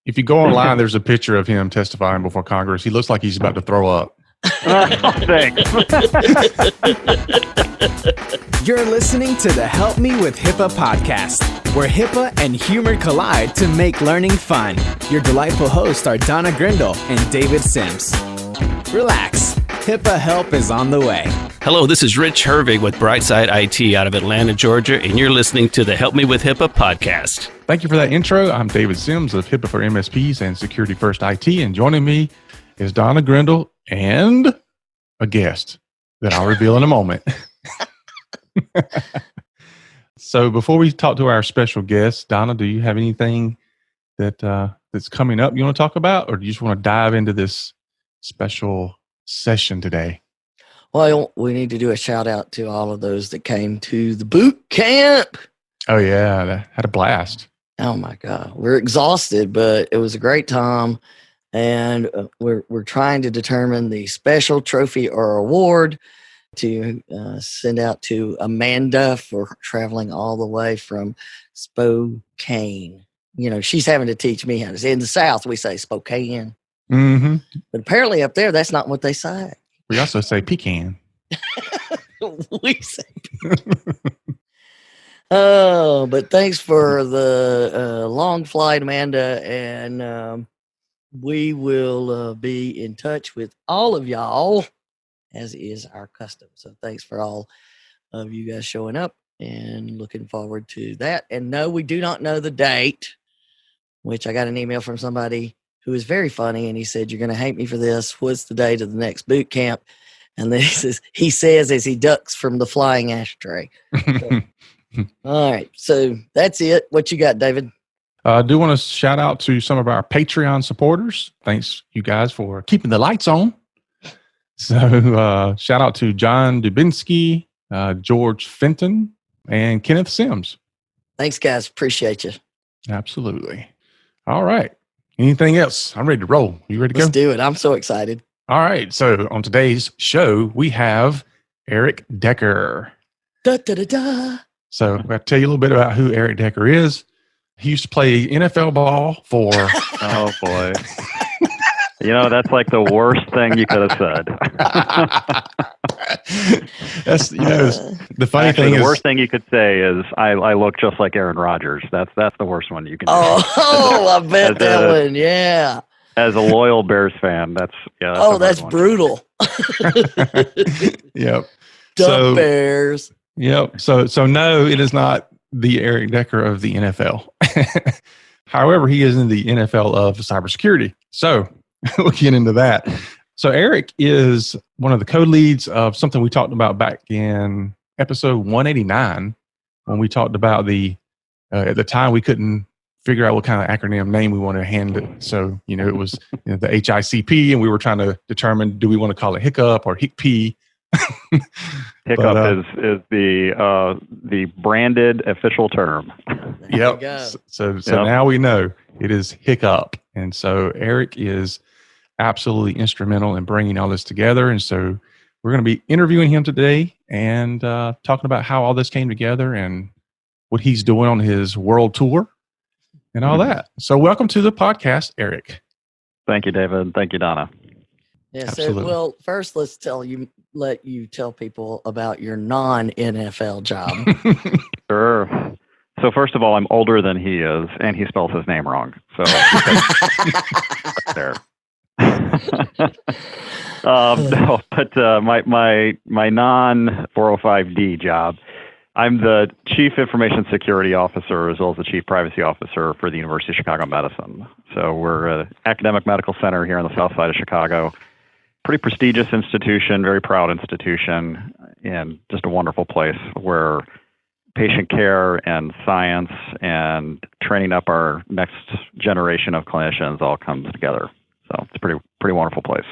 If you go online, there's a picture of him testifying before Congress. He looks like he's about to throw up. Thanks. You're listening to the Help Me with HIPAA podcast, where HIPAA and humor collide to make learning fun. Your delightful hosts are Donna Grindle and David Sims. Relax. HIPAA help is on the way. Hello, this is Rich Hervig with Brightside IT out of Atlanta, Georgia, and you're listening to the Help Me with HIPAA podcast. Thank you for that intro. I'm David Sims of HIPAA for MSPs and Security First IT, and joining me is Donna Grindle and a guest that I'll reveal in a moment. So before we talk to our special guest, Donna, do you have anything that's coming up you want to talk about, or do you just want to dive into this special session today? Well, we need to do a shout out to all of those that came to the boot camp. Oh yeah, that had a blast. Oh my God, we're exhausted, but it was a great time, and we're trying to determine the special trophy or award to send out to Amanda for traveling all the way from Spokane. You know, she's having to teach me how to say. In the South, we say Spokane. Mm-hmm. But apparently up there, that's not what they say. We also say pecan. We say Oh, but thanks for the long flight, Amanda. And we will be in touch with all of y'all, as is our custom. So thanks for all of you guys showing up and looking forward to that. And no, we do not know the date, which I got an email from somebody who is very funny. And he said, "You're going to hate me for this. What's the date of the next boot camp?" And then he says as he ducks from the flying ashtray. So, all right. So that's it. What you got, David? I do want to shout out to some of our Patreon supporters. Thanks, you guys, for keeping the lights on. So shout out to John Dubinsky, George Fenton, and Kenneth Sims. Thanks, guys. Appreciate you. Absolutely. All right. Anything else? I'm ready to roll. You ready to go? Let's do it. I'm so excited. All right. So on today's show, we have Erik Decker. Da, da, da, da. So I'll tell you a little bit about who Erik Decker is. He used to play NFL ball for... Oh, boy. You know, that's like the worst thing you could have said. That's, you know, the funny thing is... The worst thing you could say is, I look just like Aaron Rodgers. That's the worst one you can say. I bet that one, yeah. As a loyal Bears fan, that's that's brutal. Yep. Dumb Bears. Yep. So no, it is not the Erik Decker of the NFL. However, he is in the NFL of cybersecurity. So we'll get into that. So Erik is one of the co-leads of something we talked about back in episode 189 when we talked about at the time we couldn't figure out what kind of acronym name we wanted to hand it. So, you know, it was the HICP, and we were trying to determine, do we want to call it HICCUP or HICP? HICCUP is the branded official term. Yep. So now we know it is HICCUP. And so Erik is absolutely instrumental in bringing all this together. And so we're going to be interviewing him today and talking about how all this came together and what he's doing on his world tour and all that. So welcome to the podcast, Erik. Thank you, David. Thank you, Donna. Yeah. Absolutely. So, well, first let's let you tell people about your non-NFL job. Sure. So first of all, I'm older than he is, and he spells his name wrong. So there. No, but my non-405D job, I'm the Chief Information Security Officer as well as the Chief Privacy Officer for the University of Chicago Medicine. So we're an academic medical center here on the south side of Chicago. Pretty prestigious institution, very proud institution, and just a wonderful place where patient care and science and training up our next generation of clinicians all comes together. So it's a pretty wonderful place.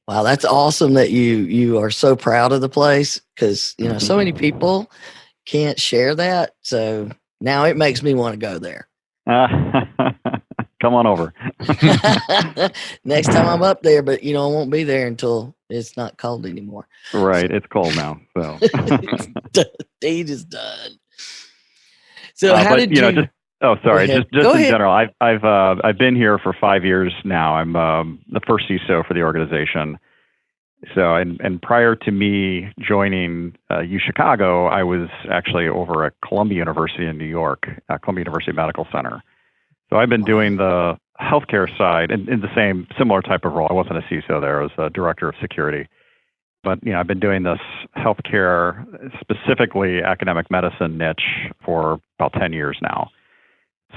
Wow, that's awesome that you are so proud of the place, because you know so many people can't share that. So now it makes me want to go there. Come on over. Next time I'm up there, but I won't be there until it's not cold anymore. Right, it's cold now. So Deed is done. So how did you? Oh, sorry. Go ahead. Just Go in ahead. general, I've been here for 5 years now. I'm the first CISO for the organization. So, and prior to me joining Chicago, I was actually over at Columbia University in New York, Columbia University Medical Center. So I've been doing the healthcare side in the same similar type of role. I wasn't a CISO there; I was a director of security. But I've been doing this healthcare, specifically academic medicine niche, for about 10 years now.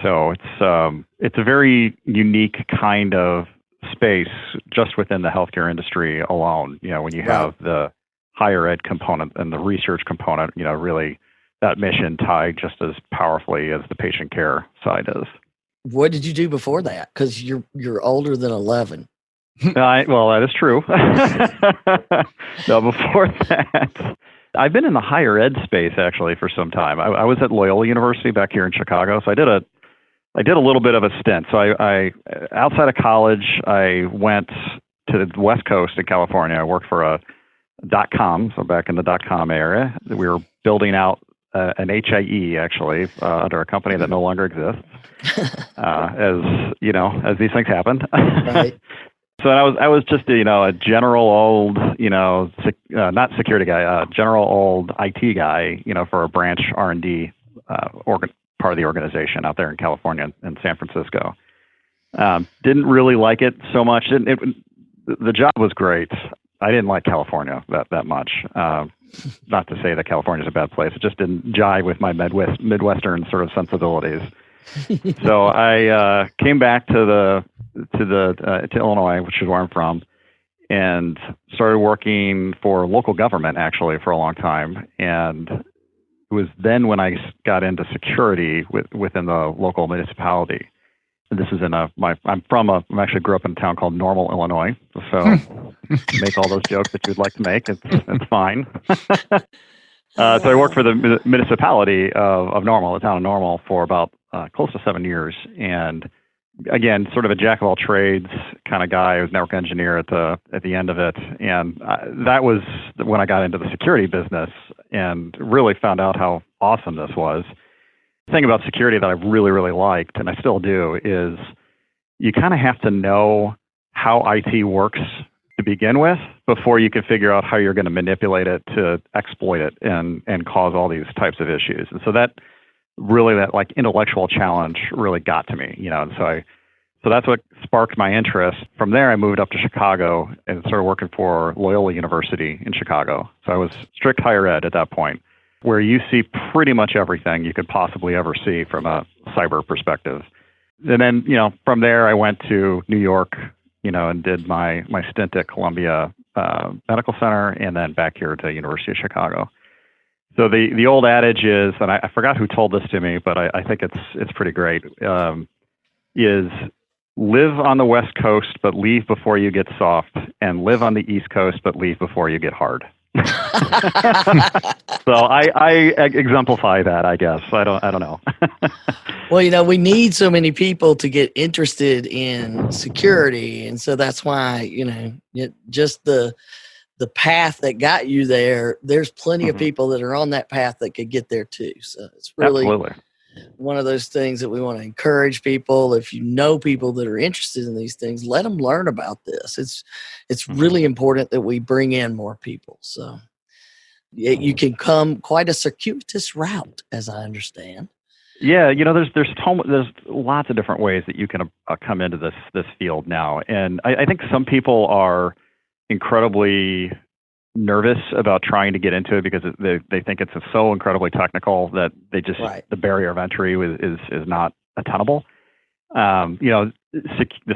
So it's a very unique kind of space just within the healthcare industry alone. When you have the higher ed component and the research component, really that mission tied just as powerfully as the patient care side is. What did you do before that? Because you're older than 11. Well, that is true. No, before that, I've been in the higher ed space actually for some time. I was at Loyola University back here in Chicago, so I did a little bit of a stint. So I outside of college, I went to the West Coast in California. I worked for a .com, so back in the .com era, we were building out an HIE actually under a company that no longer exists. As these things happen. Right. So I was just a general old not security guy, general old IT guy for a branch R&D part of the organization out there in California and San Francisco. Didn't really like it so much. The job was great. I didn't like California that much. Not to say that California is a bad place. It just didn't jive with my Midwestern sort of sensibilities. So I came back to Illinois, which is where I'm from, and started working for local government actually for a long time. And it was then when I got into security within the local municipality. And this is I actually grew up in a town called Normal, Illinois. So make all those jokes that you'd like to make. It's fine. So I worked for the municipality of Normal, the town of Normal, for about close to 7 years. And again, sort of a jack of all trades kind of guy. I was a network engineer at the end of it. And that was when I got into the security business and really found out how awesome this was. The thing about security that I really, really liked, and I still do, is you kind of have to know how IT works to begin with before you can figure out how you're going to manipulate it to exploit it and cause all these types of issues. And so that like intellectual challenge really got to me, and so that's what sparked my interest. From there, I moved up to Chicago and started working for Loyola University in Chicago. So I was strict higher ed at that point, where you see pretty much everything you could possibly ever see from a cyber perspective. And then, from there, I went to New York, and did my stint at Columbia Medical Center, and then back here to University of Chicago. So the old adage is, and I forgot who told this to me, but I think it's pretty great, is live on the West Coast, but leave before you get soft, and live on the East Coast, but leave before you get hard. So I exemplify that, I guess. I don't know. Well, we need so many people to get interested in security, and so that's why just the path that got you there. There's plenty of people that are on that path that could get there too. So it's really Absolutely one of those things that we want to encourage people. If you know people that are interested in these things, let them learn about this. It's really important that we bring in more people. So you can come quite a circuitous route, as I understand. Yeah, there's lots of different ways that you can come into this field now, and I think some people are incredibly nervous about trying to get into it because they think it's so incredibly technical that they just the barrier of entry is not attainable. The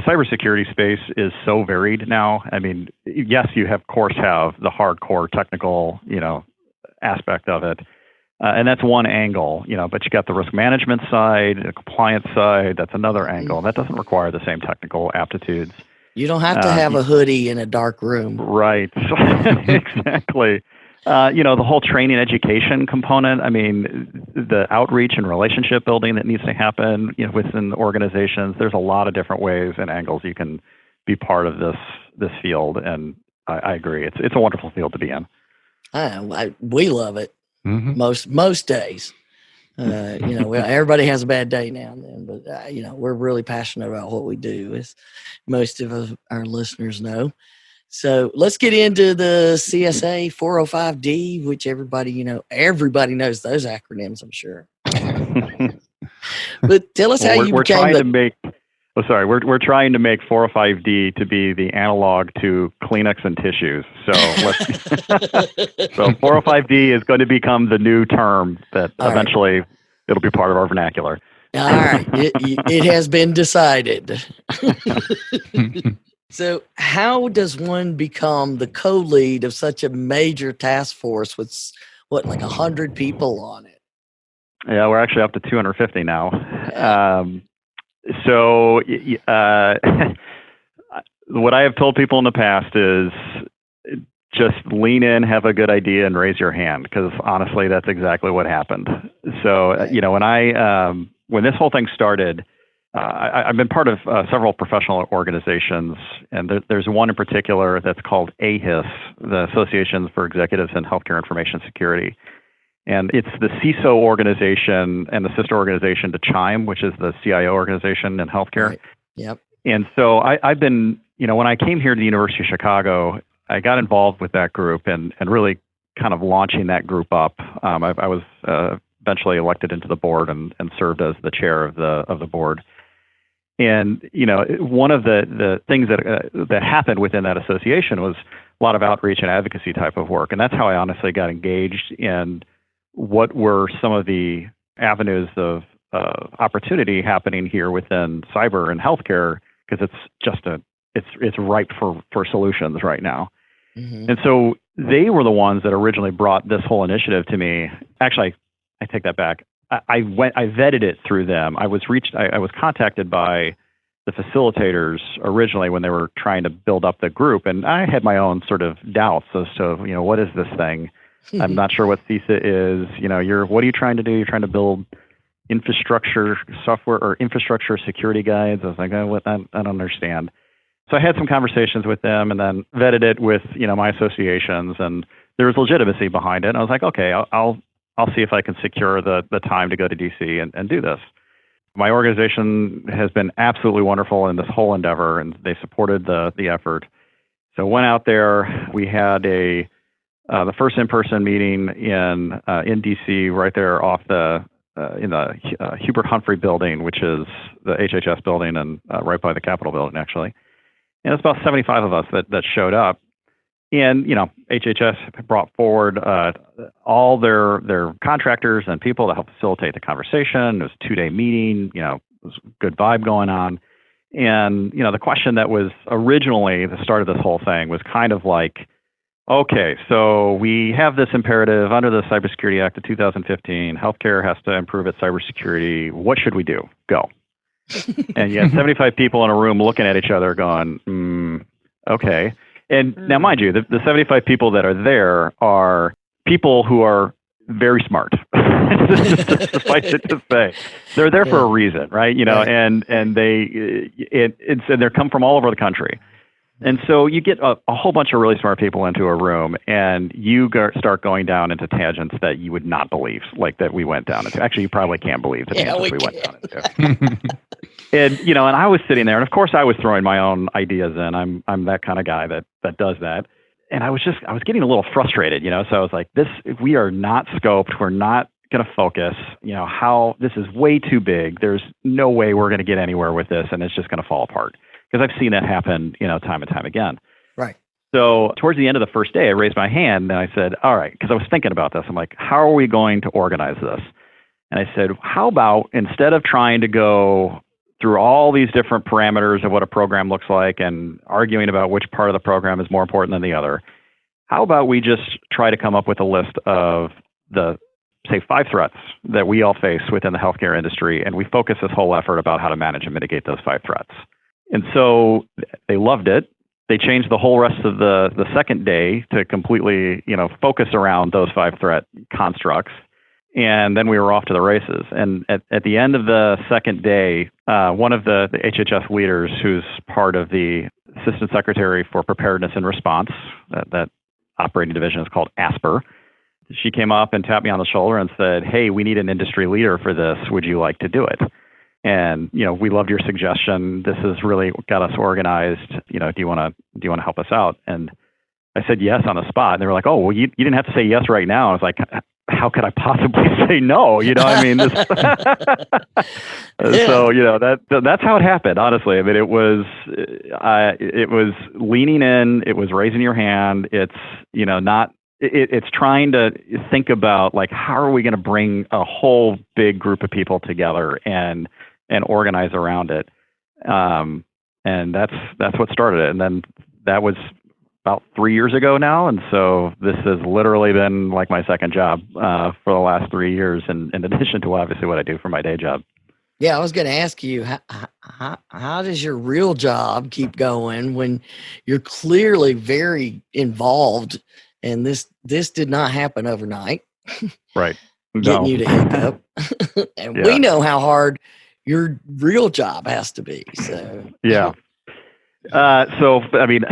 cybersecurity space is so varied now. I mean, yes, you have the hardcore technical aspect of it, and that's one angle. But you got the risk management side, the compliance side. That's another angle. That doesn't require the same technical aptitudes. You don't have to have a hoodie in a dark room. Right. Exactly. The whole training education component, I mean, the outreach and relationship building that needs to happen, within organizations. There's a lot of different ways and angles you can be part of this field. And I agree. It's a wonderful field to be in. We love it most days. Everybody has a bad day now and then, but we're really passionate about what we do, as most of our listeners know. So let's get into the CSA 405D, which everybody knows those acronyms, I'm sure. But tell us how you we're became trying to make. Oh, sorry. We're trying to make 405D to be the analog to Kleenex and tissues. So so 405D is going to become the new term that eventually it'll be part of our vernacular. All right. It has been decided. So how does one become the co-lead of such a major task force with, like 100 people on it? Yeah, we're actually up to 250 now. What I have told people in the past is just lean in, have a good idea, and raise your hand, because honestly, that's exactly what happened. So, when this whole thing started, I've been part of several professional organizations, and there's one in particular that's called AHIS, the Association for Executives in Healthcare Information Security. And it's the CISO organization and the sister organization to CHIME, which is the CIO organization in healthcare. Right. Yep. And so I've been, when I came here to the University of Chicago, I got involved with that group and really kind of launching that group up. I was eventually elected into the board and served as the chair of the board. And one of the things that happened within that association was a lot of outreach and advocacy type of work, and that's how I honestly got engaged in what were some of the avenues of opportunity happening here within cyber and healthcare, because it's ripe for solutions right now. Mm-hmm. And so they were the ones that originally brought this whole initiative to me. Actually, I take that back. I vetted it through them. I was contacted by the facilitators originally when they were trying to build up the group, and I had my own sort of doubts as to what is this thing. I'm not sure what CISA is. What are you trying to do? You're trying to build infrastructure software or infrastructure security guides. I was like, I don't understand. So I had some conversations with them, and then vetted it with my associations, and there was legitimacy behind it. And I was like, okay, I'll see if I can secure the time to go to DC and do this. My organization has been absolutely wonderful in this whole endeavor, and they supported the effort. So went out there. We had the first in-person meeting in DC, right there off in the Hubert Humphrey building, which is the HHS building, and right by the Capitol building, actually. And it's about 75 of us that showed up. And, HHS brought forward all their contractors and people to help facilitate the conversation. It was a 2-day meeting, it was a good vibe going on. And, the question that was originally the start of this whole thing was kind of like, okay, so we have this imperative under the Cybersecurity Act of 2015. Healthcare has to improve its cybersecurity. What should we do? Go. And you have 75 people in a room looking at each other going, okay. And now, mind you, the 75 people that are there are people who are very smart. Suffice it to say, they're there for a reason, right? And they come from all over the country. And so you get a whole bunch of really smart people into a room, and you start going down into tangents that you would not believe, like that we went down into. Actually, you probably can't believe the tangents we went down into. And and I was sitting there, and of course I was throwing my own ideas in. I'm that kind of guy that does that. And I was getting a little frustrated, So I was like, we are not scoped. We're not going to focus. How this is way too big. There's no way we're going to get anywhere with this, and it's just going to fall apart. Because I've seen that happen, time and time again. Right. So towards the end of the first day, I raised my hand and I said, all right, because I was thinking about this. I'm like, how are we going to organize this? And I said, how about instead of trying to go through all these different parameters of what a program looks like and arguing about which part of the program is more important than the other, how about we just try to come up with a list of the, say, 5 threats that we all face within the healthcare industry, and we focus this whole effort about how to manage and mitigate those 5 threats. And so they loved it. They changed the whole rest of the second day to completely, focus around those 5 threat constructs. And then we were off to the races. And at the end of the second day, one of the HHS leaders, who's part of the Assistant Secretary for Preparedness and Response, that operating division is called ASPR, she came up and tapped me on the shoulder and said, "Hey, we need an industry leader for this. Would you like to do it?" And, we loved your suggestion. This has really got us organized. Do you want to help us out? And I said yes on the spot. And they were like, "Oh, well, you didn't have to say yes right now." I was like, "How could I possibly say no?" I mean, this So, that's how it happened, honestly. I mean, it was leaning in, it was raising your hand. It's, it's trying to think about, like, how are we going to bring a whole big group of people together and organize around it. And that's what started it. And then that was about 3 years ago now. And so this has literally been like my second job for the last 3 years, in addition to obviously what I do for my day job. Yeah, I was going to ask you, how does your real job keep going when you're clearly very involved, and this did not happen overnight? Right. Getting you to HICP. And we know how hard your real job has to be. So yeah. So, I mean,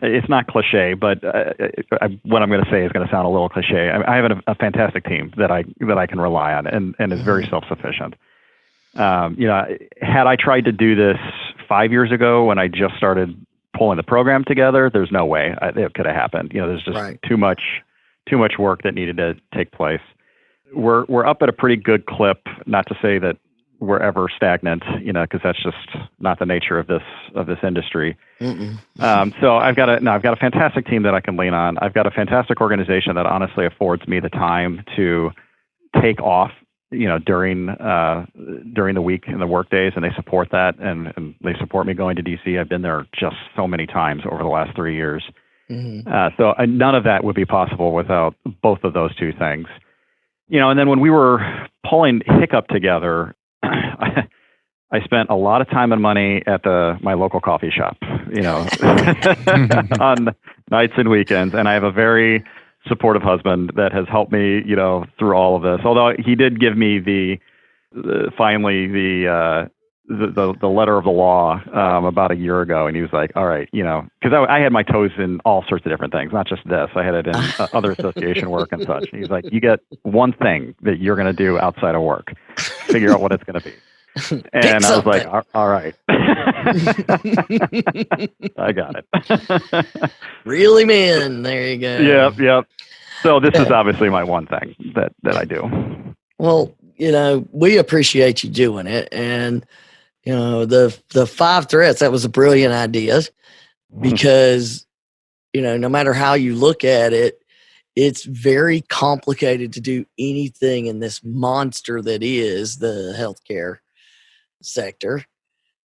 it's not cliche, but what I'm going to say is going to sound a little cliche. I have a fantastic team that I can rely on and is very self-sufficient. Had I tried to do this 5 years ago when I just started pulling the program together, there's no way it could have happened. There's just too much work that needed to take place. We're up at a pretty good clip, not to say that we're ever stagnant, because that's just not the nature of this industry. So I've got a fantastic team that I can lean on. I've got a fantastic organization that honestly affords me the time to take off, during the week and the work days, and they support that, and they support me going to DC. I've been there just so many times over the last 3 years. So none of that would be possible without both of those two things. And then when we were pulling HICP together, I spent a lot of time and money at my local coffee shop, on nights and weekends. And I have a very supportive husband that has helped me, through all of this. Although he did give me finally the letter of the law about a year ago, and he was like, "All right, because I had my toes in all sorts of different things, not just this. I had it in other association work and such." And he's like, "You get one thing that you're going to do outside of work. Figure out what it's going to be." And I was like, "All right, I got it." Reel him in. There you go. Yep. So this is obviously my one thing that I do. Well, we appreciate you doing it, and the 5 threats, that was a brilliant idea, because no matter how you look at it, it's very complicated to do anything in this monster that is the healthcare sector.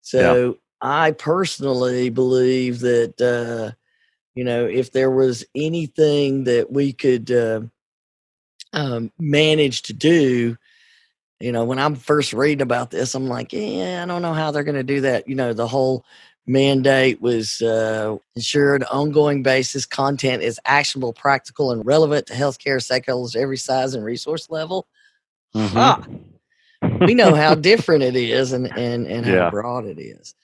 So I personally believe that if there was anything that we could manage to do, when I'm first reading about this, I'm like, I don't know how they're going to do that. The whole mandate was ensure on an ongoing basis content is actionable, practical, and relevant to healthcare stakeholders every size and resource level. We know how different it is and how broad it is.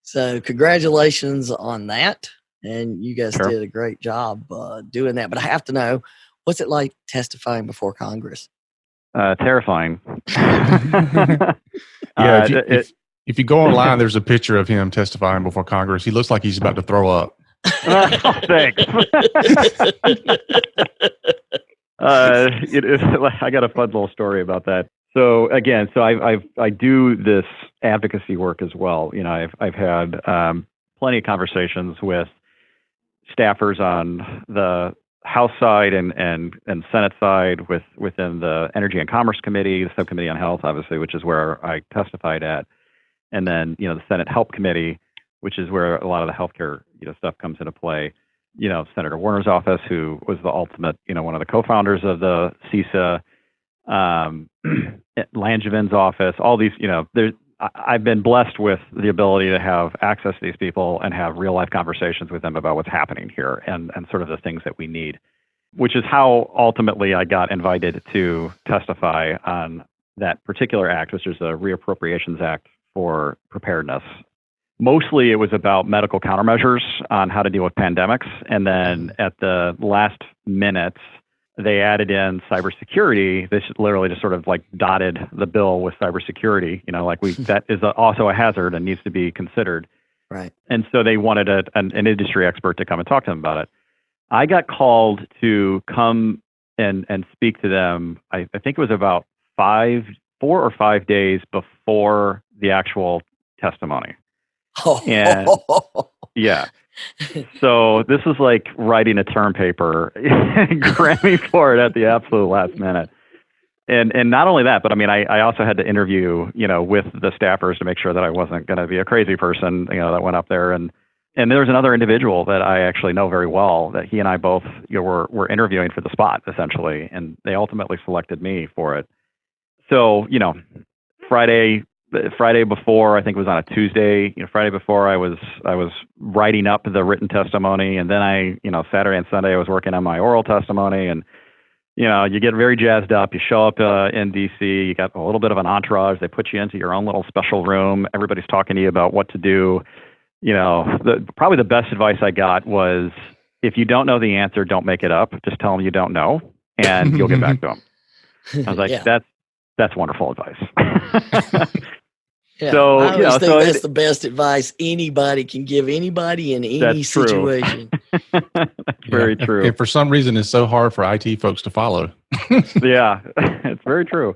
So congratulations on that. And you guys did a great job doing that. But I have to know, what's it like testifying before Congress? Terrifying. If you go online, there's a picture of him testifying before Congress. He looks like he's about to throw up. Thanks. I got a fun little story about that. So again, I do this advocacy work as well. I've had plenty of conversations with staffers on the House side and Senate side within the Energy and Commerce Committee, the Subcommittee on Health, obviously, which is where I testified at, and then the Senate Help Committee, which is where a lot of the healthcare stuff comes into play. Senator Warner's office, who was the ultimate one of the co-founders of the CISA, Langevin's office, all these I've been blessed with the ability to have access to these people and have real life conversations with them about what's happening here and sort of the things that we need, which is how ultimately I got invited to testify on that particular act, which is the Reappropriations Act for Preparedness. Mostly it was about medical countermeasures on how to deal with pandemics. And then at the last minute, they added in cybersecurity. They literally just sort of like dotted the bill with cybersecurity. Like that is also a hazard and needs to be considered. Right. And so they wanted an industry expert to come and talk to them about it. I got called to come and speak to them. I think it was about 4 or 5 days before the actual testimony. And yeah. So this was like writing a term paper and cramming for it at the absolute last minute. And not only that, but I mean, I also had to interview, with the staffers to make sure that I wasn't going to be a crazy person, that went up there. And there was another individual that I actually know very well that he and I both were interviewing for the spot, essentially. And they ultimately selected me for it. So, Friday before, I think it was on a Tuesday, Friday before I was writing up the written testimony. And then Saturday and Sunday, I was working on my oral testimony. And, you get very jazzed up. You show up in DC, you got a little bit of an entourage. They put you into your own little special room. Everybody's talking to you about what to do. Probably the best advice I got was, if you don't know the answer, don't make it up. Just tell them you don't know, and you'll get back to them. I was like, Yeah. That's wonderful advice. Yeah, So, I always think so that's the best advice anybody can give anybody in any That's true. situation. That's very true. And for some reason, it's so hard for IT folks to follow. Yeah, it's very true.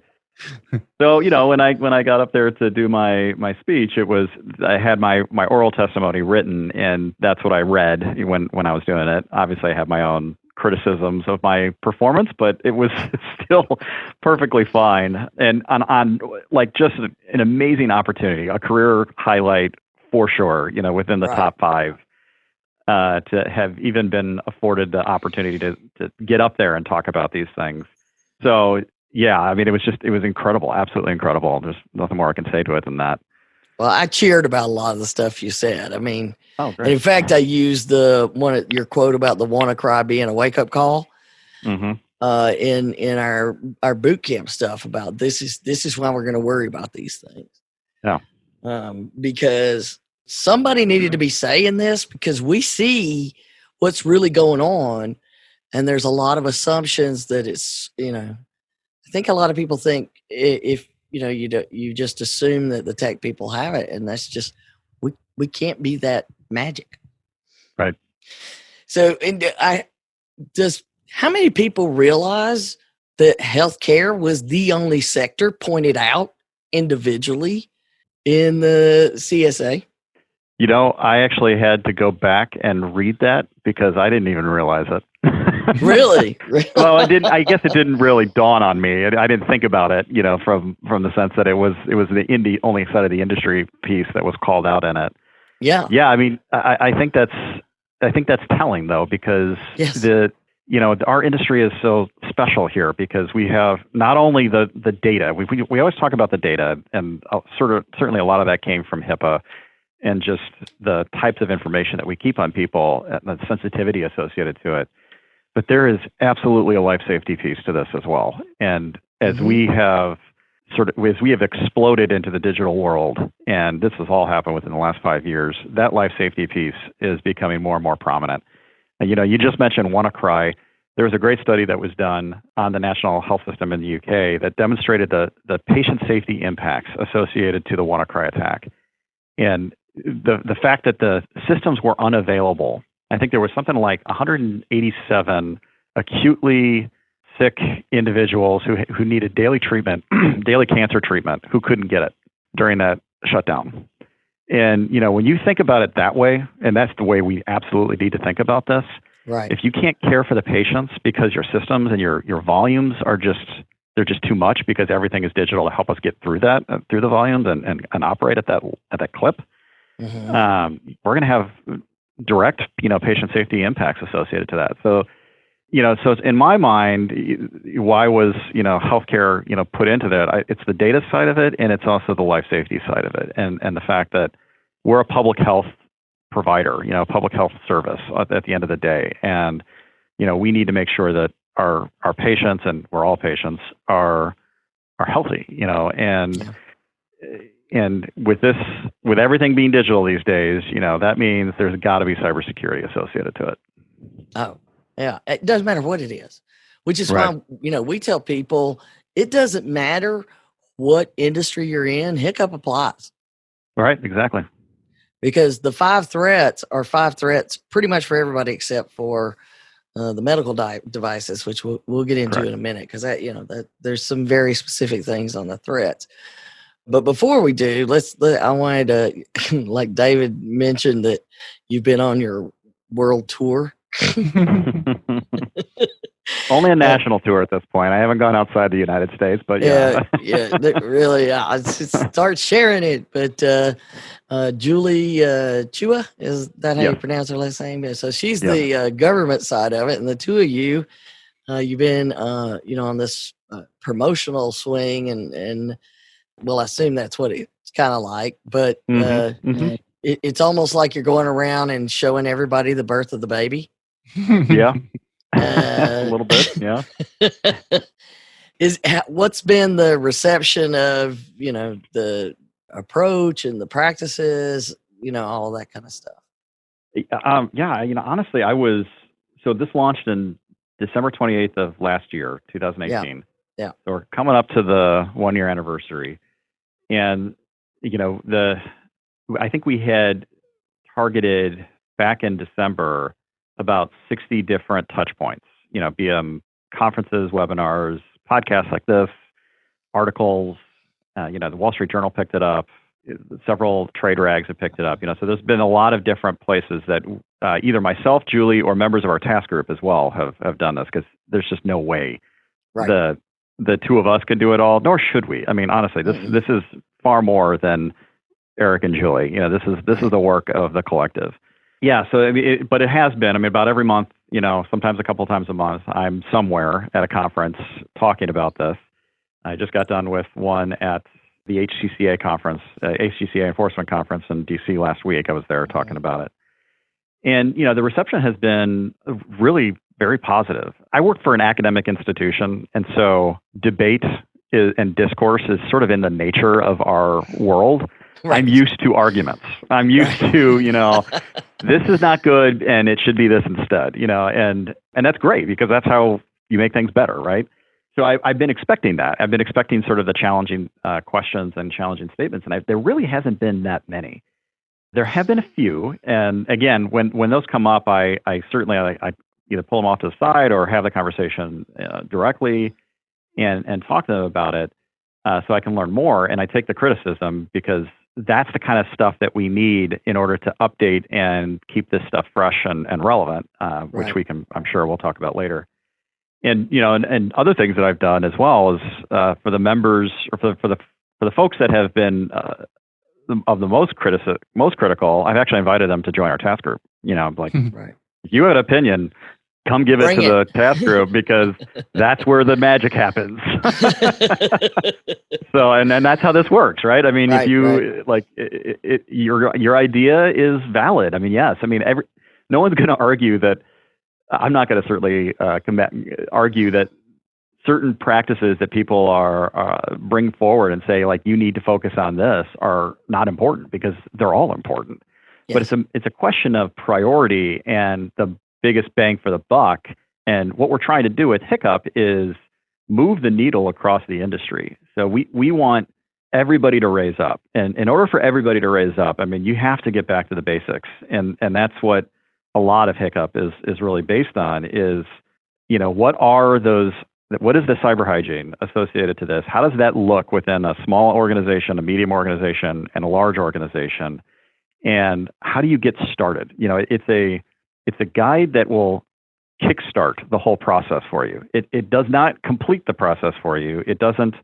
So, when I got up there to do my speech, I had my oral testimony written, and that's what I read when I was doing it. Obviously, I have my own criticisms of my performance, but it was still perfectly fine. And on like just an amazing opportunity, a career highlight for sure, within the Right. top 5, to have even been afforded the opportunity to get up there and talk about these things. So yeah, I mean, it was incredible, absolutely incredible. There's nothing more I can say to it than that. Well, I cheered about a lot of the stuff you said. I mean, Oh, and great. in fact, I used your quote about the WannaCry being a wake up call. Mm-hmm. In our boot camp stuff about this is why we're going to worry about these things. Yeah. Because somebody needed to be saying this, because we see what's really going on, and there's a lot of assumptions that it's, I think a lot of people think if you just assume that the tech people have it, and that's just we can't be that magic. Right. So, how many people realize that healthcare was the only sector pointed out individually in the CSA? I actually had to go back and read that because I didn't even realize it. Really? Well, I guess it didn't really dawn on me. I didn't think about it, from the sense that it was the only side of the industry piece that was called out in it. Yeah. Yeah. I mean, I think that's telling though, because Yes. our industry is so special here because we have not only the data. We always talk about the data, and certainly a lot of that came from HIPAA and just the types of information that we keep on people and the sensitivity associated to it. But there is absolutely a life safety piece to this as well. And as we have exploded into the digital world, and this has all happened within the last 5 years, that life safety piece is becoming more and more prominent. And, you just mentioned WannaCry. There was a great study that was done on the national health system in the UK that demonstrated the patient safety impacts associated to the WannaCry attack. And the fact that the systems were unavailable. I think there was something like 187 acutely sick individuals who needed daily treatment, daily cancer treatment, who couldn't get it during that shutdown. And, when you think about it that way, and that's the way we absolutely need to think about this, Right. if you can't care for the patients because your systems and your volumes they're just too much because everything is digital to help us get through that, through the volumes and operate at that clip, we're going to have direct, patient safety impacts associated to that. So, so in my mind, why was, healthcare, put into that? It's the data side of it, and it's also the life safety side of it. And the fact that we're a public health provider, public health service at the end of the day. And, we need to make sure that our patients, and we're all patients, are healthy, and with everything being digital these days, that means there's got to be cybersecurity associated to it. Oh, yeah. It doesn't matter what it is. which is Right. why, we tell people it doesn't matter what industry you're in, HICP applies. Right. Exactly. Because the 5 threats are 5 threats pretty much for everybody except for the medical devices, which we'll get into Correct. in a minute, because that there's some very specific things on the threats. But before we do, I wanted to, like David mentioned, that you've been on your world tour. Only a national tour at this point. I haven't gone outside the United States, but yeah. Really, start sharing it. But Julie Chua, is that how you pronounce her last name? So she's the government side of it, and the two of you, you've been, on this promotional swing, and well, I assume that's what it's kind of like. But it's almost like you're going around and showing everybody the birth of the baby. Yeah. A little bit, yeah. What's been the reception of the approach and the practices, all of that kind of stuff? Honestly, this launched in December 28th of last year, 2018. Yeah. So we're coming up to the 1-year anniversary, and I think we had targeted back in December about 60 different touch points, be them conferences, webinars, podcasts like this, articles, the Wall Street Journal picked it up, several trade rags have picked it up, so there's been a lot of different places that either myself, Julie, or members of our task group as well have done this, because there's just no way the two of us can do it all, nor should we. I mean, honestly, this is far more than Erik and Julie. This is the work of the collective. Yeah, so but it has been. I mean, about every month, sometimes a couple of times a month, I'm somewhere at a conference talking about this. I just got done with one at the HCCA conference, HCCA Enforcement Conference in DC last week. I was there talking about it. And, the reception has been really very positive. I work for an academic institution, and so debate and discourse is sort of in the nature of our world. Right. I'm used to arguments. I'm used to, this is not good and it should be this instead, and that's great because that's how you make things better, right? So I've been expecting that. I've been expecting sort of the challenging questions and challenging statements, and there really hasn't been that many. There have been a few, and again, when those come up, I certainly either pull them off to the side or have the conversation directly and talk to them about it so I can learn more, and I take the criticism because that's the kind of stuff that we need in order to update and keep this stuff fresh and relevant, which I'm sure we'll talk about later. And, and other things that I've done as well is for the members or for the folks that have been of the most critical, I've actually invited them to join our task group. Like, if you have an opinion, come give it to the task group because that's where the magic happens. So, and that's how this works, right? I mean, if you your idea is valid. I mean, yes. I mean, no one's going to argue that. I'm not going to certainly argue that certain practices that people are bring forward and say, like, you need to focus on this are not important because they're all important. Yes. But it's a question of priority and the biggest bang for the buck. And what we're trying to do with HICP is move the needle across the industry. So we want everybody to raise up. And in order for everybody to raise up, I mean, you have to get back to the basics. And that's what a lot of HICP is really based on is, what is the cyber hygiene associated to this? How does that look within a small organization, a medium organization, and a large organization? And how do you get started? It's a guide that will kickstart the whole process for you. It does not complete the process for you. It doesn't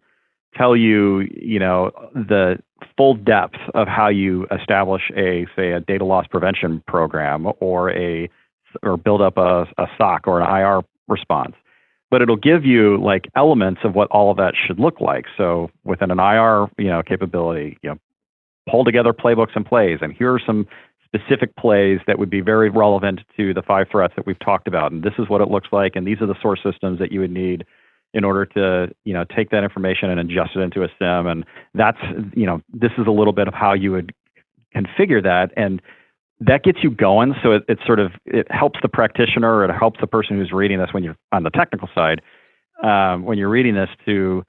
tell you, the full depth of how you establish a data loss prevention program or build up a SOC or an IR response. But it'll give you like elements of what all of that should look like. So within an IR, capability, pull together playbooks and plays. And here are some specific plays that would be very relevant to the 5 threats that we've talked about. And this is what it looks like. And these are the source systems that you would need in order to, take that information and ingest it into a SIM. And that's, this is a little bit of how you would configure that. And that gets you going. So it helps the practitioner, it helps the person who's reading this when you're on the technical side, when you're reading this to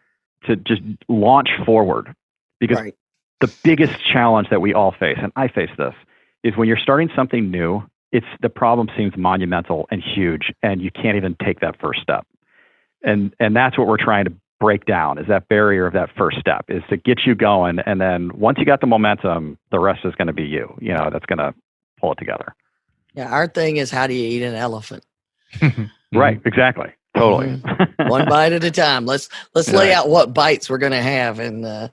just launch forward. Because the biggest challenge that we all face, and I face this, is when you're starting something new, the problem seems monumental and huge, and you can't even take that first step. And that's what we're trying to break down, is that barrier of that first step, is to get you going. And then once you got the momentum, the rest is going to be you know, that's going to pull it together. Yeah. Our thing is, how do you eat an elephant? Right. Exactly. Totally. One bite at a time. Let's lay out what bites we're going to have in the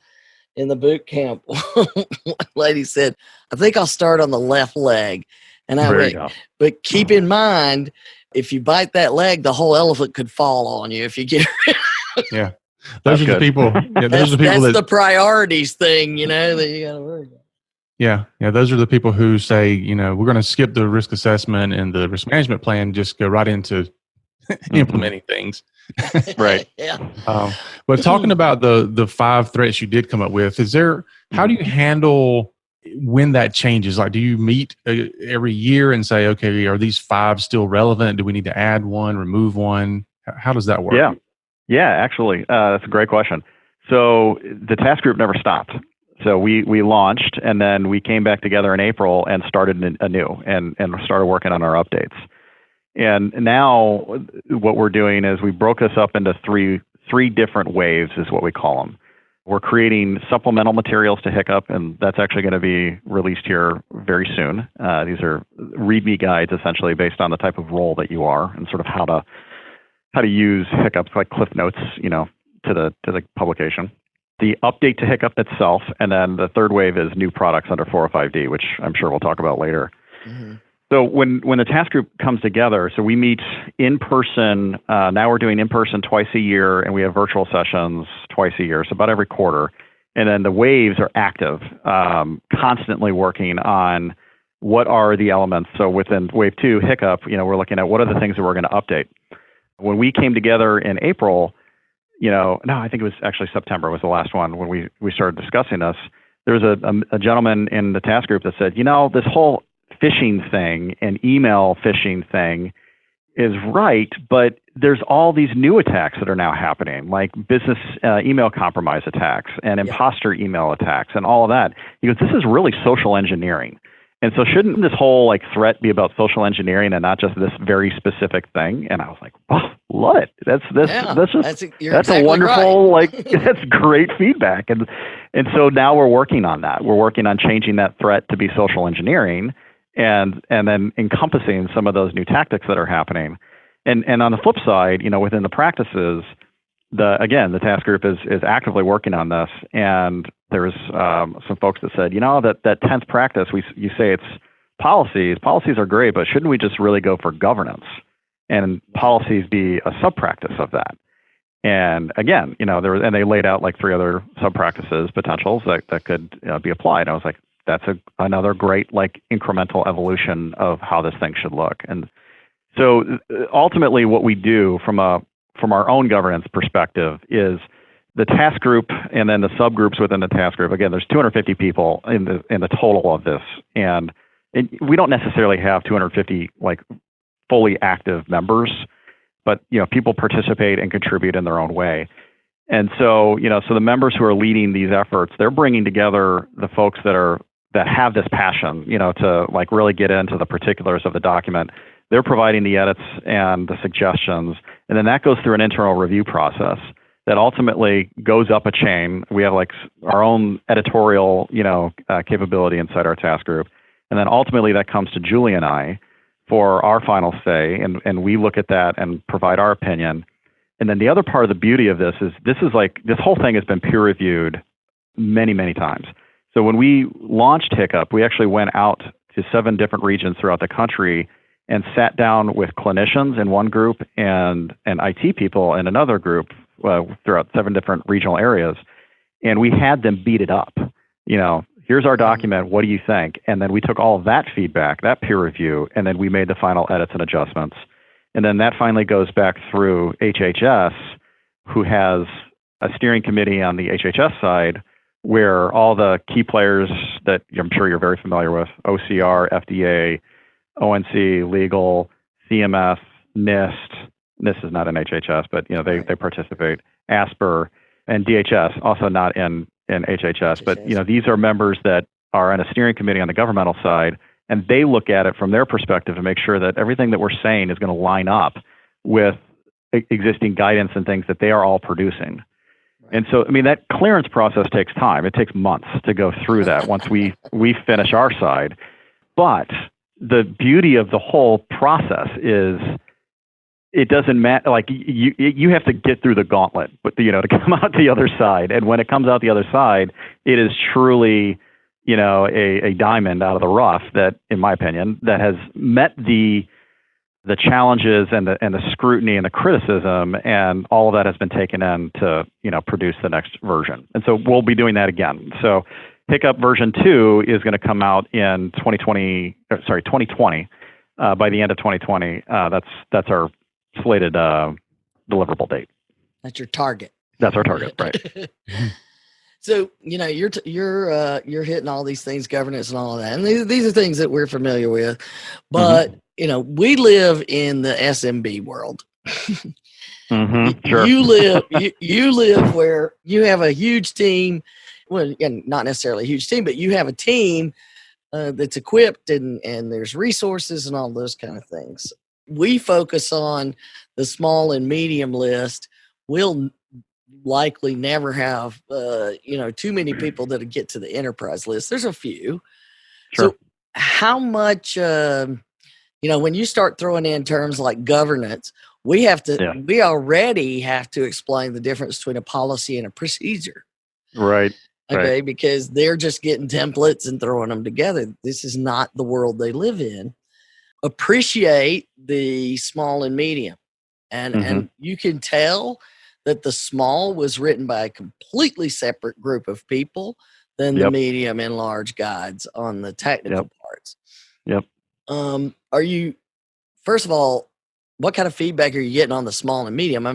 boot camp. One lady said, I think I'll start on the left leg. And I went, but keep in mind, if you bite that leg, the whole elephant could fall on you if you get rid of it. Yeah. Those are the people. Yeah, those are the people that's the priorities thing, you know, that you got to worry about. Yeah. Yeah. Those are the people who say, you know, we're going to skip the risk assessment and the risk management plan, just go right into implementing things. Right. Yeah. But talking about the 5 threats you did come up with, how do you handle when that changes? Like, do you meet every year and say, okay, are these 5 still relevant? Do we need to add one, remove one? How does that work? Yeah, actually, that's a great question. So the task group never stopped. So we launched, and then we came back together in April and started anew and started working on our updates. And now what we're doing is we broke this up into three different waves, is what we call them. We're creating supplemental materials to HICP, and that's actually going to be released here very soon. These are README guides, essentially based on the type of role that you are and sort of how to use HICP, like Cliff Notes, you know, to the publication. The update to HICP itself, and then the third wave is new products under 405D, which I'm sure we'll talk about later. Mm-hmm. So when the task group comes together, so we meet in person. Now we're doing in person twice a year, and we have virtual sessions twice a year, so about every quarter. And then the waves are active, constantly working on what are the elements. So within wave 2, HICP, you know, we're looking at what are the things that we're going to update. When we came together in April, you know, no, I think it was actually September was the last one when we started discussing this. There was a gentleman in the task group that said, you know, this whole phishing thing and email phishing thing is right, but there's all these new attacks that are now happening, like business email compromise attacks and imposter email attacks and all of that. He goes, this is really social engineering. And so shouldn't this whole like threat be about social engineering and not just this very specific thing? And I was like, oh, love it. That's exactly a wonderful, right. That's great feedback. And so now we're working on that. We're working on changing that threat to be social engineering and then encompassing some of those new tactics that are happening. And on the flip side, you know, within the practices, the task group is actively working on this. And there's some folks that said, you know, that 10th practice, you say it's policies. Policies are great, but shouldn't we just really go for governance and policies be a sub-practice of that? And again, you know, they laid out like 3 other sub-practices potentials that could be applied. I was like, that's another great like incremental evolution of how this thing should look. And so ultimately what we do from our own governance perspective is the task group and then the subgroups within the task group. Again, there's 250 people in the total of this. And we don't necessarily have 250 like fully active members, but you know, people participate and contribute in their own way. And so, you know, so the members who are leading these efforts, they're bringing together the folks that have this passion, you know, to like really get into the particulars of the document. They're providing the edits and the suggestions, and then that goes through an internal review process that ultimately goes up a chain. We have like our own editorial, you know, capability inside our task group, and then ultimately that comes to Julie and I for our final say, and we look at that and provide our opinion. And then the other part of the beauty of this is this whole thing has been peer reviewed many, many times. So when we launched HICP, we actually went out to 7 different regions throughout the country and sat down with clinicians in one group and IT people in another group throughout 7 different regional areas. And we had them beat it up. You know, here's our document. What do you think? And then we took all of that feedback, that peer review, and then we made the final edits and adjustments. And then that finally goes back through HHS, who has a steering committee on the HHS side, where all the key players that I'm sure you're very familiar with, OCR, FDA, ONC, legal, CMS, NIST. NIST is not in HHS, but they participate. ASPR and DHS, also not in HHS, but these are members that are on a steering committee on the governmental side, and they look at it from their perspective and make sure that everything that we're saying is going to line up with existing guidance and things that they are all producing. And so, that clearance process takes time. It takes months to go through that once we finish our side. But the beauty of the whole process is it doesn't matter. Like you have to get through the gauntlet, but to come out the other side. And when it comes out the other side, it is truly, a diamond out of the rough that, in my opinion, that has met the challenges and the scrutiny and the criticism, and all of that has been taken in to produce the next version. And so we'll be doing that again. So HICP version 2 is going to come out in 2020. By the end of 2020, that's our slated deliverable date. That's your target. That's our target, right? So you're hitting all these things, governance and all of that, and these are things that we're familiar with, but we live in the SMB world. Sure. You live where you have a huge team. Well, again, not necessarily a huge team, but you have a team that's equipped and there's resources and all those kind of things. We focus on the small and medium list. We'll likely never have too many people that get to the enterprise list. There's a few. Sure. So how much when you start throwing in terms like governance, we already have to explain the difference between a policy and a procedure. Right. Okay, right. Because they're just getting templates and throwing them together. This is not the world they live in. Appreciate the small and medium. And you can tell that the small was written by a completely separate group of people than the medium and large guides on the technical parts. Yep. First of all, what kind of feedback are you getting on the small and medium? A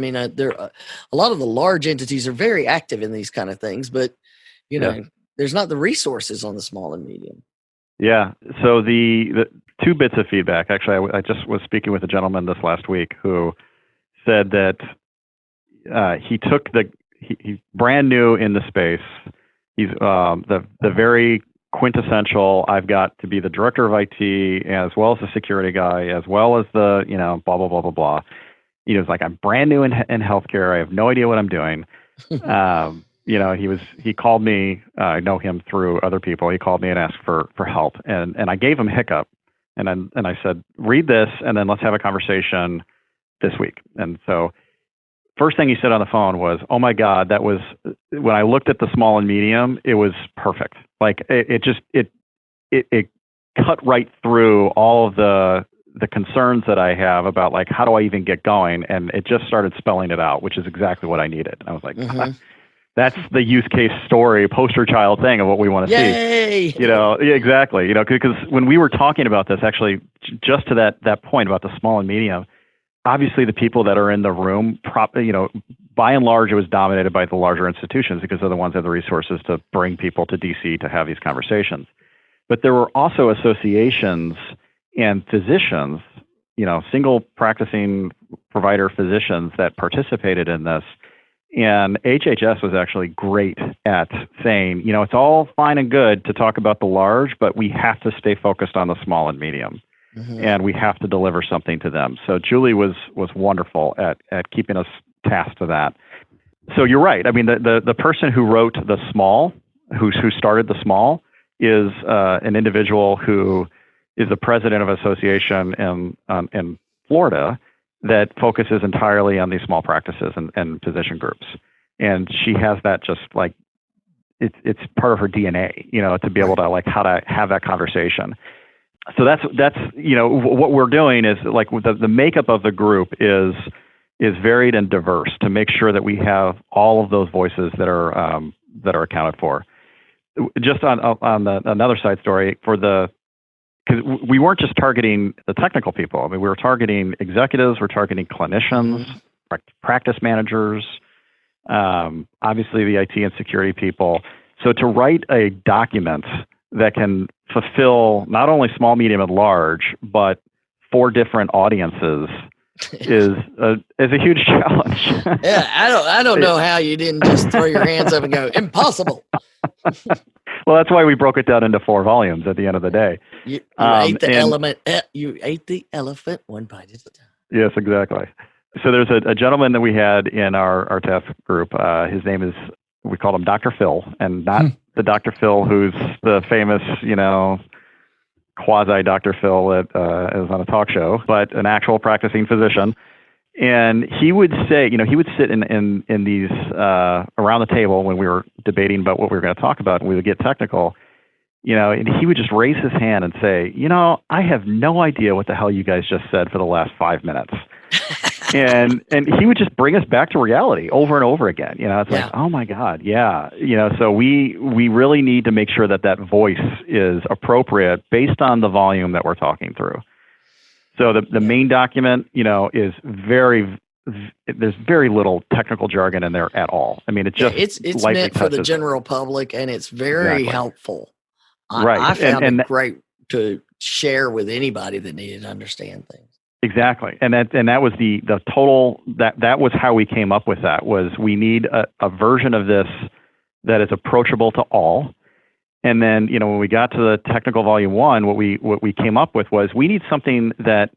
lot of the large entities are very active in these kind of things, but there's not the resources on the small and medium. Yeah. So the two bits of feedback, actually, I just was speaking with a gentleman this last week who said that he's brand new in the space. He's the very quintessential, I've got to be the director of IT as well as the security guy, as well as the, blah, blah, blah, blah, blah. He was like, I'm brand new in healthcare. I have no idea what I'm doing. He called me, I know him through other people. He called me and asked for help. And I gave him HICP. And I said, read this and then let's have a conversation this week. And so first thing he said on the phone was, oh my God, that was, when I looked at the small and medium, it was perfect. Like it cut right through all of the concerns that I have about like, how do I even get going? And it just started spelling it out, which is exactly what I needed. And I was like, that's the use case story, poster child thing of what we want to see. Exactly. Because when we were talking about this, actually, just to that point about the small and medium, obviously the people that are in the room, by and large, it was dominated by the larger institutions because they're the ones that have the resources to bring people to DC to have these conversations. But there were also associations and physicians, single practicing provider physicians that participated in this. And HHS was actually great at saying, it's all fine and good to talk about the large, but we have to stay focused on the small and medium. And we have to deliver something to them. So Julie was wonderful at keeping us tasked to that. So you're right. The person who wrote the small, who started the small, is an individual who is the president of an association in Florida that focuses entirely on these small practices and physician groups. And she has that just like, it's part of her DNA, to be able to like how to have that conversation. So that's what we're doing is like the makeup of the group is varied and diverse to make sure that we have all of those voices that are accounted for. Just on another side story because we weren't just targeting the technical people. We were targeting executives, we're targeting clinicians, practice managers, obviously the IT and security people. So to write a document that can fulfill not only small, medium, and large, but 4 different audiences is a huge challenge. Yeah, I don't know how you didn't just throw your hands up and go, impossible. Well, that's why we broke it down into 4 volumes at the end of the day. You ate the element. You ate the elephant one bite at a time. Yes, exactly. So there's a gentleman that we had in our task group. His name is, we called him Dr. Phil, and not the Dr. Phil who's the famous, quasi Dr. Phil that is on a talk show, but an actual practicing physician. And he would say, he would sit in these around the table when we were debating about what we were going to talk about, and we would get technical, and he would just raise his hand and say, I have no idea what the hell you guys just said for the last 5 minutes. and he would just bring us back to reality over and over again. It's like, oh my God, yeah. So we really need to make sure that voice is appropriate based on the volume that we're talking through. So the main document, is there's very little technical jargon in there at all. I mean, it's meant for the general public, and it's very helpful. I found it great to share with anybody that needed to understand things. Exactly. And that was the total, that was how we came up with that, was we need a version of this that is approachable to all. And then, when we got to the technical volume 1, what we came up with was we need something that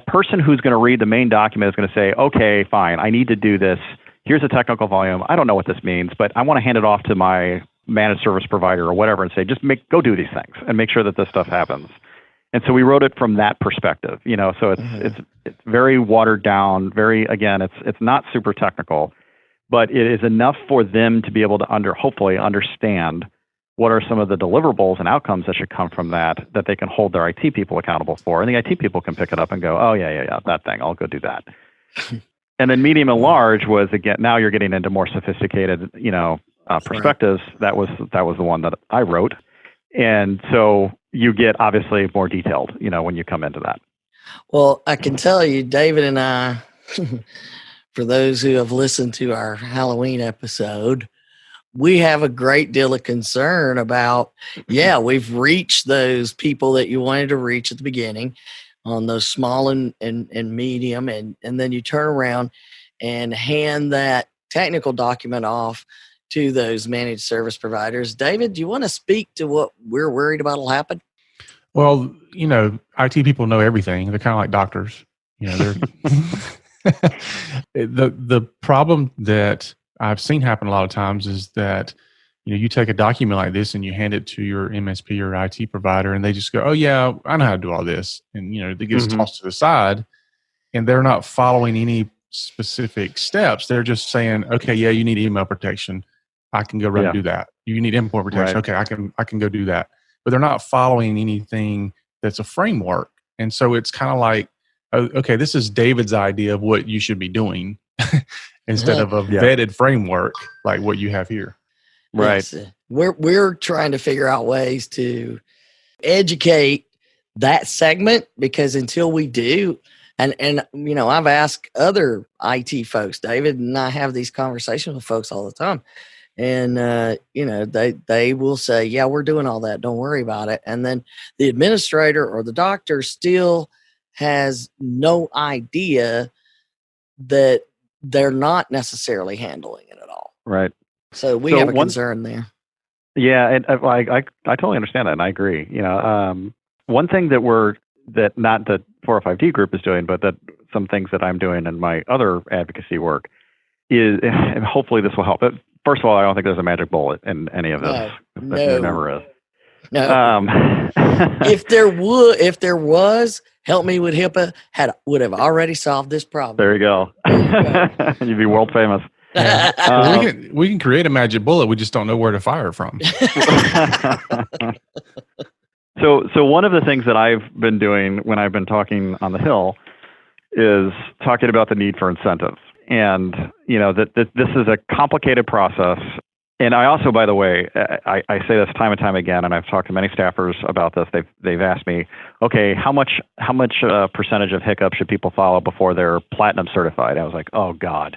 person who's going to read the main document is going to say, okay, fine, I need to do this. Here's a technical volume. I don't know what this means, but I want to hand it off to my managed service provider or whatever and say, just go do these things and make sure that this stuff happens. And so we wrote it from that perspective, so it's very watered down, it's not super technical, but it is enough for them to be able to hopefully understand what are some of the deliverables and outcomes that should come from that they can hold their IT people accountable for. And the IT people can pick it up and go, oh, yeah, that thing, I'll go do that. And then medium and large was, again, now you're getting into more sophisticated, perspectives. That was the one that I wrote. And so you get obviously more detailed, when you come into that. Well, I can tell you, David and I, for those who have listened to our Halloween episode, we have a great deal of concern about, we've reached those people that you wanted to reach at the beginning on those small and medium. And then you turn around and hand that technical document off to those managed service providers. David, do you want to speak to what we're worried about will happen? Well, IT people know everything. They're kind of like doctors. They're the problem that I've seen happen a lot of times is that, you take a document like this and you hand it to your MSP or IT provider and they just go, oh yeah, I know how to do all this. And, it gets tossed to the side and they're not following any specific steps. They're just saying, okay, yeah, you need email protection. I can go run and do that. You need endpoint protection. Right. Okay, I can go do that. But they're not following anything that's a framework. And so it's kind of like, okay, this is David's idea of what you should be doing instead of a vetted framework like what you have here. Right. Yes. We're trying to figure out ways to educate that segment, because until we do, and I've asked other IT folks, David and I have these conversations with folks all the time. And, they will say, yeah, we're doing all that. Don't worry about it. And then the administrator or the doctor still has no idea that they're not necessarily handling it at all. Right. So we have a concern there. Yeah. And I totally understand that. And I agree. One thing that not the 405D group is doing, but that some things that I'm doing in my other advocacy work is, and hopefully this will help. But first of all, I don't think there's a magic bullet in any of this. No. There never is. No. If there was, Help Me with HIPAA would have already solved this problem. There you go. You'd be world famous. We can create a magic bullet. We just don't know where to fire it from. So one of the things that I've been doing when I've been talking on the Hill is talking about the need for incentives. And, that this is a complicated process. And I also, by the way, I say this time and time again, and I've talked to many staffers about this. They've asked me, okay, how much percentage of HICP should people follow before they're platinum certified? I was like, oh God,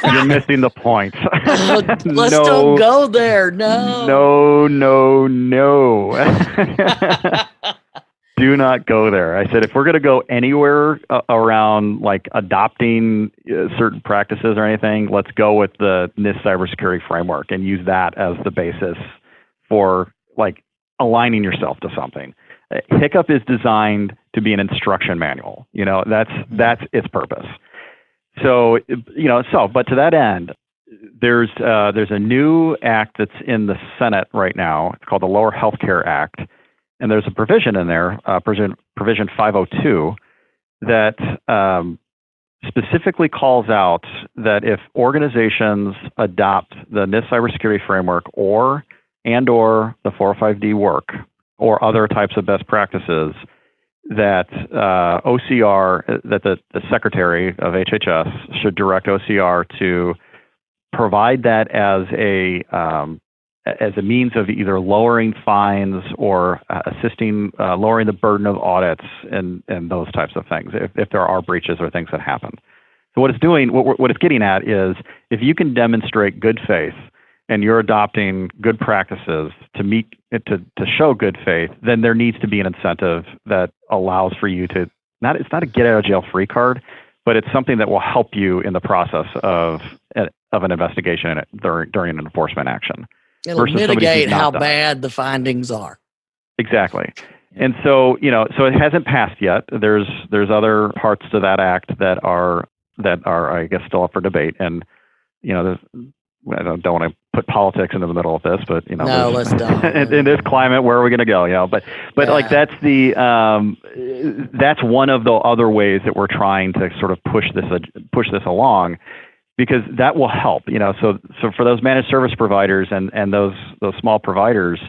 You're missing the point. Let's don't go there. No. No. Do not go there. I said, if we're going to go anywhere around like adopting certain practices or anything, let's go with the NIST cybersecurity framework and use that as the basis for like aligning yourself to something. HICP is designed to be an instruction manual. That's its purpose. So, but to that end, there's a new act that's in the Senate right now. It's called the Lower Healthcare Act. And there's a provision in there, provision 502, that specifically calls out that if organizations adopt the NIST cybersecurity framework or the 405D work or other types of best practices, that OCR, that the Secretary of HHS should direct OCR to provide that as a means of either lowering fines or assisting lowering the burden of audits and those types of things if there are breaches or things that happen. So what it's doing, what it's getting at is if you can demonstrate good faith and you're adopting good practices to show good faith, then there needs to be an incentive that allows for you to it's not a get out of jail free card, but it's something that will help you in the process of an investigation during an enforcement action. It'll mitigate how bad the findings are. Exactly. And so, so it hasn't passed yet. There's other parts to that act that are, I guess, still up for debate. And, I don't want to put politics into the middle of this, but, no, let's don't. in this climate, where are we going to go? But like that's that's one of the other ways that we're trying to sort of push this along. Because that will help, So for those managed service providers and those small providers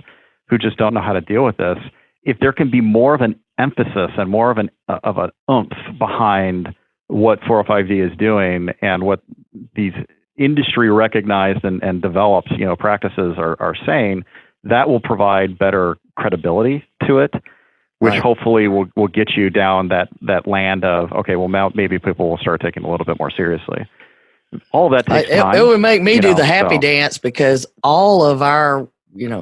who just don't know how to deal with this, if there can be more of an emphasis and more of an oomph behind what 405D is doing and what these industry recognized and developed, practices are saying, that will provide better credibility to it, which hopefully will get you down that land of, okay, well now maybe people will start taking it a little bit more seriously. All that takes time. It would make me do the happy dance because all of our,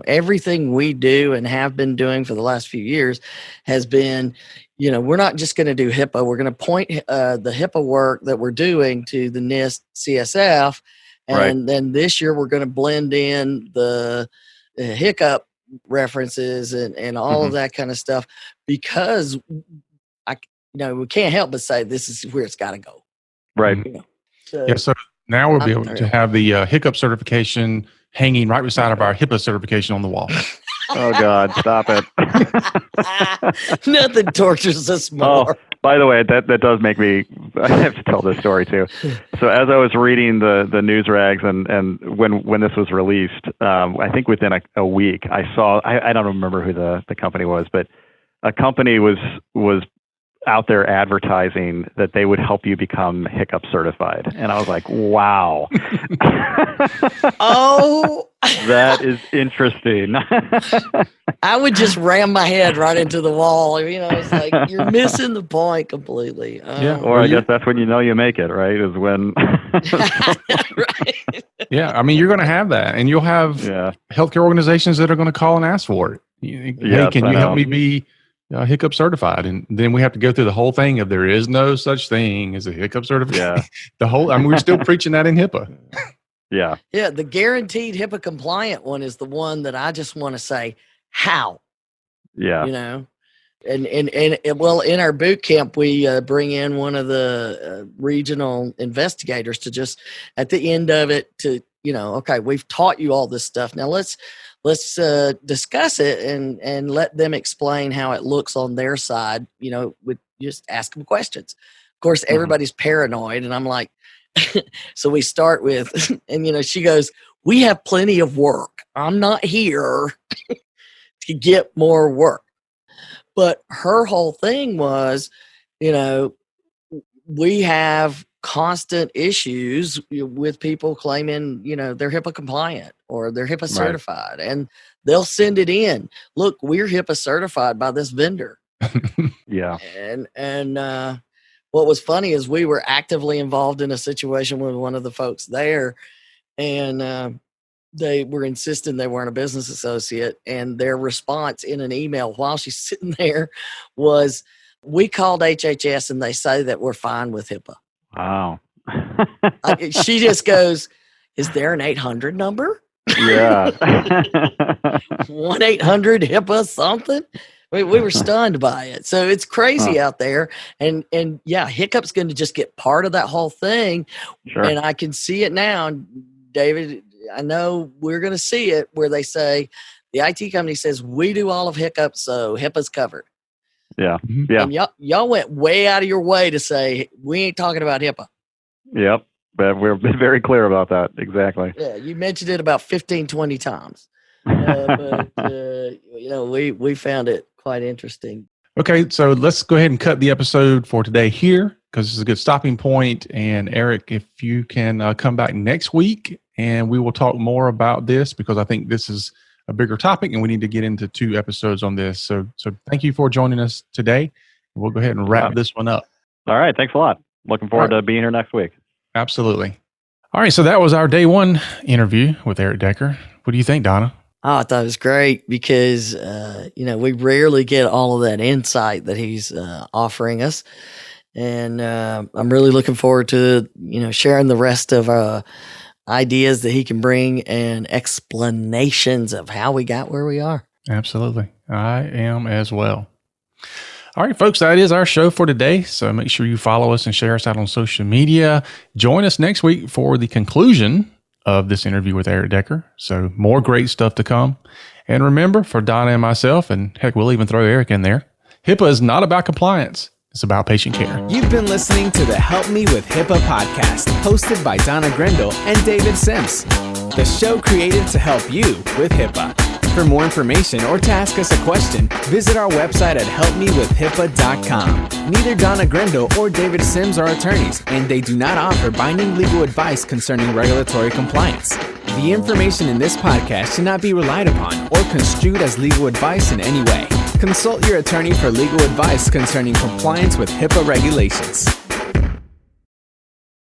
everything we do and have been doing for the last few years has been, we're not just going to do HIPAA. We're going to point the HIPAA work that we're doing to the NIST CSF. And then this year we're going to blend in the HICP references and all of that kind of stuff because we can't help but say this is where it's got to go. Right. So now we'll be able to have the HICP certification hanging right beside of our HIPAA certification on the wall. Oh, God, stop it. Nothing tortures us more. Oh, by the way, that does make me, I have to tell this story too. So as I was reading the news rags and when this was released, I think within a week, I saw, I don't remember who the company was, but a company was out there advertising that they would help you become HICP certified. And I was like, wow. Oh, that is interesting. I would just ram my head right into the wall. It's like, you're missing the point completely. Or I guess that's when you make it, right? Is when. Right. Yeah. I mean, you're going to have that and you'll have healthcare organizations that are going to call and ask for it. Hey, can you help me be HICP certified? And then we have to go through the whole thing of there is no such thing as a HICP certification. Yeah. We're still preaching that in HIPAA. Yeah. Yeah. The guaranteed HIPAA compliant one is the one that I just want to say, how? Yeah. And well, in our boot camp, we bring in one of the regional investigators to just at the end of it to, okay, we've taught you all this stuff. Now let's discuss it and let them explain how it looks on their side, with just ask them questions. Of course, everybody's paranoid. And I'm like, so we start with, and, she goes, we have plenty of work. I'm not here to get more work. But her whole thing was, we have constant issues with people claiming, they're HIPAA compliant or they're HIPAA certified, and they'll send it in. Look, we're HIPAA certified by this vendor. Yeah. And what was funny is we were actively involved in a situation with one of the folks there, and they were insisting they weren't a business associate, and their response in an email while she's sitting there was, "We called HHS and they say that we're fine with HIPAA." Wow. She just goes, "Is there an 800 number?" Yeah. 1-800-HIPAA something. We were stunned by it. So it's crazy out there. And yeah, HICCUP's going to just get part of that whole thing. Sure. And I can see it now. David, I know we're going to see it where they say, the IT company says, we do all of HICCUP, so HIPAA's covered. Yeah. Yeah. And y'all went way out of your way to say, we ain't talking about HIPAA. Yep. But we're very clear about that. Exactly. Yeah. You mentioned it about 15, 20 times. We found it quite interesting. Okay, so let's go ahead and cut the episode for today here because this is a good stopping point. And Erik, if you can come back next week and we will talk more about this because I think this is a bigger topic and we need to get into 2 episodes on this. So thank you for joining us today. We'll go ahead and wrap this one up. All right. Thanks a lot. Looking forward to being here next week. Absolutely. All right, so that was our day 1 interview with Erik Decker. What do you think, Donna? Oh, I thought it was great because, we rarely get all of that insight that he's offering us. And I'm really looking forward to, sharing the rest of ideas that he can bring and explanations of how we got where we are. Absolutely. I am as well. All right, folks, that is our show for today. So make sure you follow us and share us out on social media. Join us next week for the conclusion of this interview with Erik Decker. So more great stuff to come. And remember, for Donna and myself, and heck, we'll even throw Erik in there, HIPAA is not about compliance. It's about patient care. You've been listening to the Help Me with HIPAA podcast, hosted by Donna Grindle and David Sims. The show created to help you with HIPAA. For more information or to ask us a question, visit our website at helpmewithhipaa.com. Neither Donna Grindle or David Sims are attorneys, and they do not offer binding legal advice concerning regulatory compliance. The information in this podcast should not be relied upon or construed as legal advice in any way. Consult your attorney for legal advice concerning compliance with HIPAA regulations.